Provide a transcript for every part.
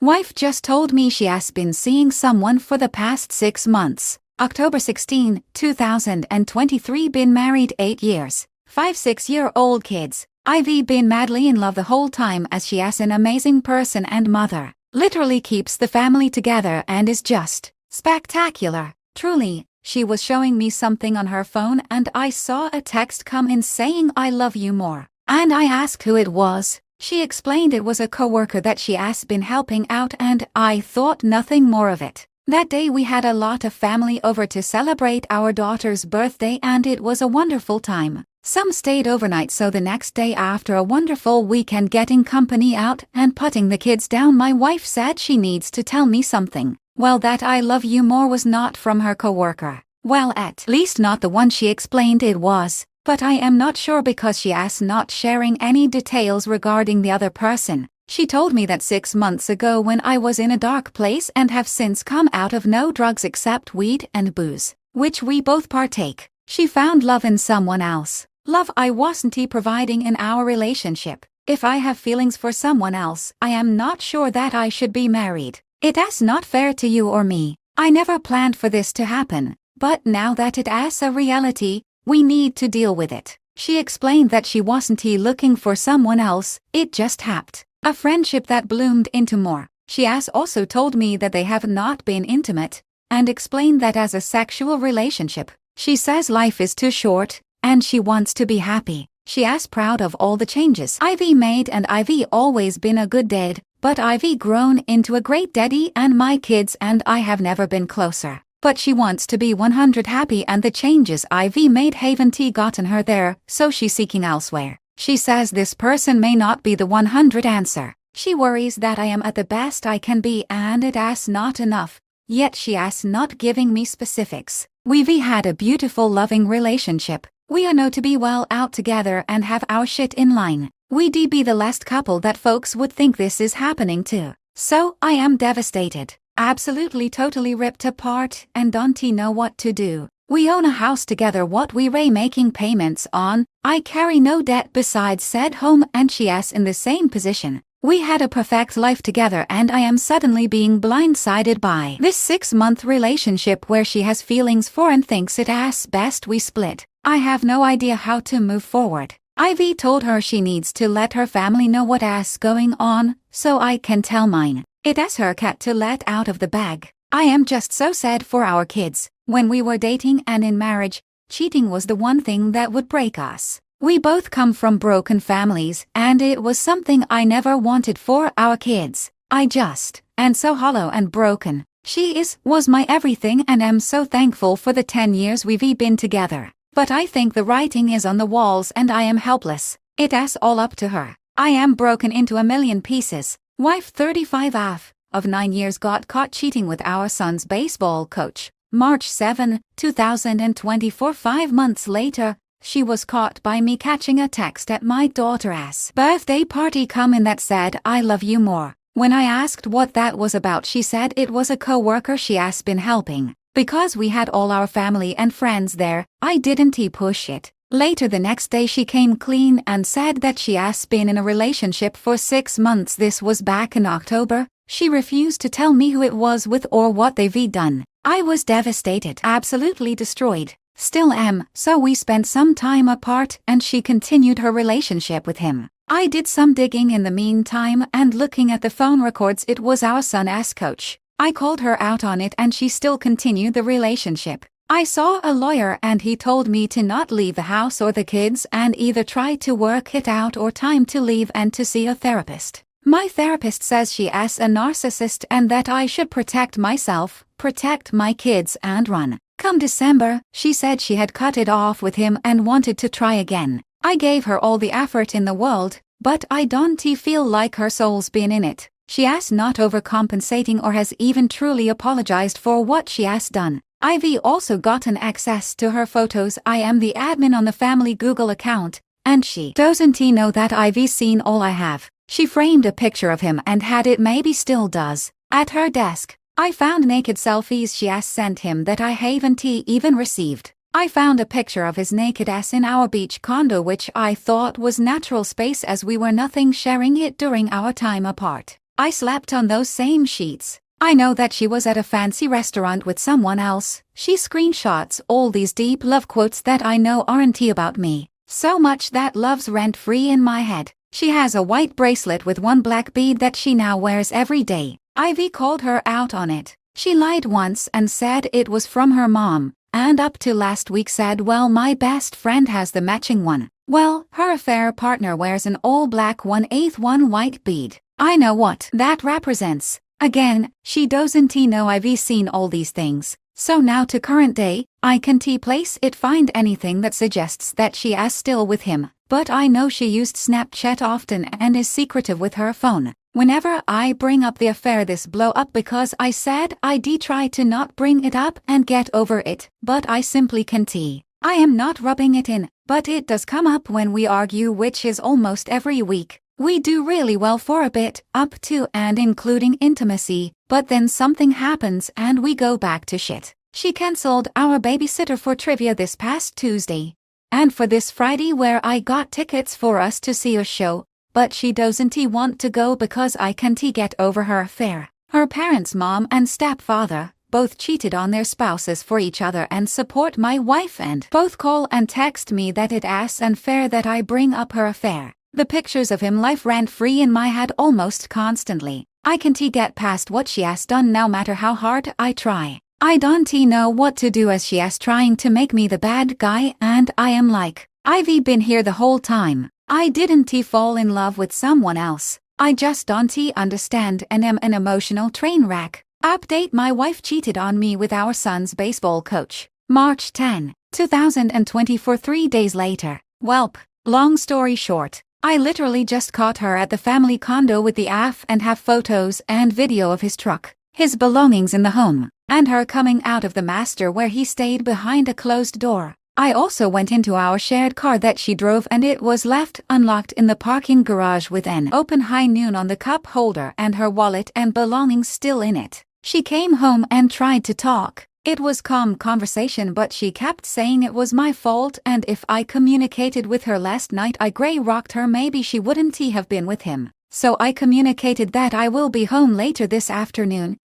Wife just told me she has been seeing someone for the past 6 months. October 16, 2023. Been married 8 years. 5 6-year-old kids. I've been madly in love the whole time as she is an amazing person and mother. Literally keeps the family together and is just spectacular. Truly, she was showing me something on her phone and I saw a text come in saying I love you more. And I asked who it was. She explained it was a coworker that she has been helping out and I thought nothing more of it. That day we had a lot of family over to celebrate our daughter's birthday and it was a wonderful time. Some stayed overnight, so the next day after a wonderful weekend getting company out and putting the kids down, my wife said she needs to tell me something. Well, that I love you more was not from her coworker. Well, at least not the one she explained it was. But I am not sure because she is not sharing any details regarding the other person. She told me that 6 months ago when I was in a dark place and have since come out of no drugs except weed and booze, which we both partake, she found love in someone else. Love I wasn't providing in our relationship. If I have feelings for someone else, I am not sure that I should be married. It is not fair to you or me. I never planned for this to happen, but now that it is a reality, we need to deal with it. She explained that she wasn't looking for someone else, it just happened. A friendship that bloomed into more. She has also told me that they have not been intimate, and explained that as a sexual relationship, she says life is too short, and she wants to be happy. She is proud of all the changes I've made and I've always been a good dad, but I've grown into a great daddy and my kids and I have never been closer. But she wants to be 100 happy and the changes I've made haven't gotten her there, so she's seeking elsewhere. She says this person may not be the 100 answer. She worries that I am at the best I can be and it is not enough. Yet she is not giving me specifics. We've had a beautiful loving relationship. We are known to be well out together and have our shit in line. We'd be the last couple that folks would think this is happening to. So I am devastated. Absolutely totally ripped apart and don't know what to do. We own a house together what we making payments on. I carry no debt besides said home and she is in the same position. We had a perfect life together and I am suddenly being blindsided by this 6-month relationship where she has feelings for and thinks it is best we split. I have no idea how to move forward. I've told her she needs to let her family know what is going on so I can tell mine. It is her cat to let out of the bag. I am just so sad for our kids. When we were dating and in marriage, cheating was the one thing that would break us. We both come from broken families and it was something I never wanted for our kids. And so hollow and broken. She was my everything and am so thankful for the 10 years we've been together. But I think the writing is on the walls and I am helpless. It is all up to her. I am broken into a million pieces. Wife 35 of 9 years got caught cheating with our son's baseball coach. March 7, 2024. 5 months later, she was caught by me catching a text at my daughter's birthday party come in that said I love you more. When I asked what that was about, she said it was a co-worker she has been helping. Because we had all our family and friends there, I didn't push it. Later the next day she came clean and said that she has been in a relationship for 6 months. This was back in October. She refused to tell me who it was with or what they've done. I was devastated, absolutely destroyed. Still am, so we spent some time apart and she continued her relationship with him. I did some digging in the meantime and looking at the phone records, it was our son's coach. I called her out on it and she still continued the relationship. I saw a lawyer and he told me to not leave the house or the kids and either try to work it out or time to leave and to see a therapist. My therapist says she is a narcissist and that I should protect myself, protect my kids and run. Come December, she said she had cut it off with him and wanted to try again. I gave her all the effort in the world, but I don't feel like her soul's been in it. She is not overcompensating or has even truly apologized for what she has done. I've also gotten access to her photos. I am the admin on the family Google account, and she doesn't know that I've seen all I have. She framed a picture of him and had it, maybe still does, at her desk. I found naked selfies she has sent him that I haven't even received. I found a picture of his naked ass in our beach condo, which I thought was natural space as we were nothing sharing it during our time apart. I slept on those same sheets. I know that she was at a fancy restaurant with someone else. She screenshots all these deep love quotes that I know aren't about me. So much that love's rent-free in my head. She has a white bracelet with one black bead that she now wears every day. Ivy called her out on it. She lied once and said it was from her mom, and up to last week said, well, my best friend has the matching one. Well, her affair partner wears an all-black 1/8 one white bead. I know what that represents. Again, she doesn't know I've seen all these things. So now to current day, I can't place it find anything that suggests that she is still with him. But I know she used Snapchat often and is secretive with her phone. Whenever I bring up the affair, this blow up because I said I'd try to not bring it up and get over it, but I simply can't. I am not rubbing it in, but it does come up when we argue, which is almost every week. We do really well for a bit, up to and including intimacy, but then something happens and we go back to shit. She cancelled our babysitter for trivia this past Tuesday. And for this Friday where I got tickets for us to see a show, but she doesn't want to go because I can't get over her affair. Her parents' mom and stepfather both cheated on their spouses for each other and support my wife, and both call and text me that it is unfair that I bring up her affair. The pictures of him life rent-free in my head almost constantly. I can't get past what she has done no matter how hard I try. I don't know what to do as she is trying to make me the bad guy, and I am like, I've been here the whole time. I didn't fall in love with someone else. I just don't understand and am an emotional train wreck. Update: my wife cheated on me with our son's baseball coach. March 10, 2024. 3 days later. Welp. Long story short, I literally just caught her at the family condo with the AF and have photos and video of his truck, his belongings in the home, and her coming out of the master where he stayed behind a closed door. I also went into our shared car that she drove and it was left unlocked in the parking garage with an open high noon on the cup holder and her wallet and belongings still in it. She came home and tried to talk. It was calm conversation, but she kept saying it was my fault, and if I communicated with her last night I grey rocked her, maybe she wouldn't have been with him. So I communicated that I will be home later this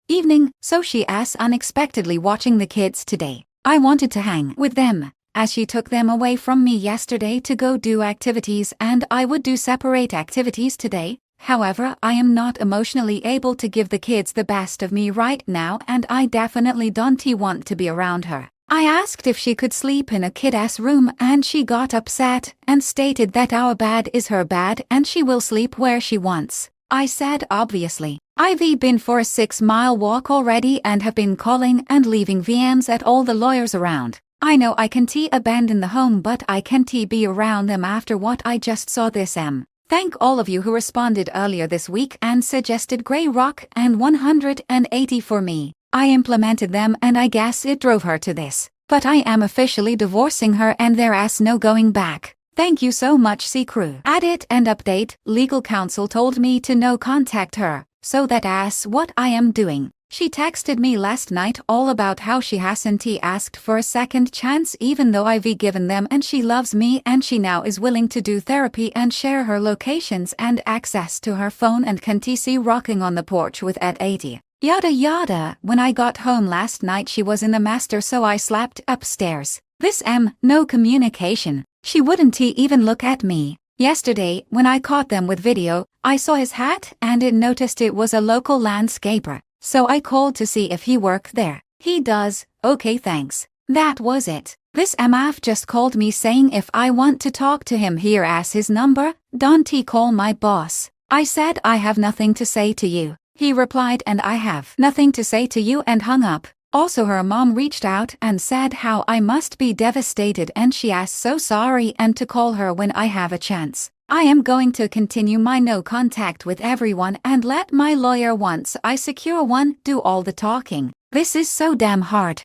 evening, so she is unexpectedly watching the kids today. I wanted to hang with them, as she took them away from me yesterday to go do activities, and I would do separate activities today. However, I am not emotionally able to give the kids the best of me right now, and I definitely don't want to be around her. I asked if she could sleep in a kid's room and she got upset and stated that our bed is her bed and she will sleep where she wants. I said obviously. I've been for a 6-mile walk already and have been calling and leaving VMs at all the lawyers around. I know I can't abandon the home, but I can't be around them after what I just saw this Thank all of you who responded earlier this week and suggested Grey Rock and 180 for me. I implemented them and I guess it drove her to this. But I am officially divorcing her and there is no going back. Thank you so much, C Crew. Edit and update: legal counsel told me to no contact her, so that is what I am doing. She texted me last night all about how she hasn't asked for a second chance even though I've given them, and she loves me and she now is willing to do therapy and share her locations and access to her phone and can see rocking on the porch with at 80. Yada yada. When I got home last night she was in the master, so I slept upstairs. This no communication. She wouldn't even look at me. Yesterday, when I caught them with video, I saw his hat and it noticed it was a local landscaper. So I called to see if he worked there. He does. Okay, thanks. That was it. This MF just called me saying if I want to talk to him, here as his number. Don't he call my boss? I said I have nothing to say to you. He replied and I have nothing to say to you and hung up. Also her mom reached out and said how I must be devastated and she is so sorry and to call her when I have a chance. I am going to continue my no contact with everyone and let my lawyer, once I secure one, do all the talking. This is so damn hard.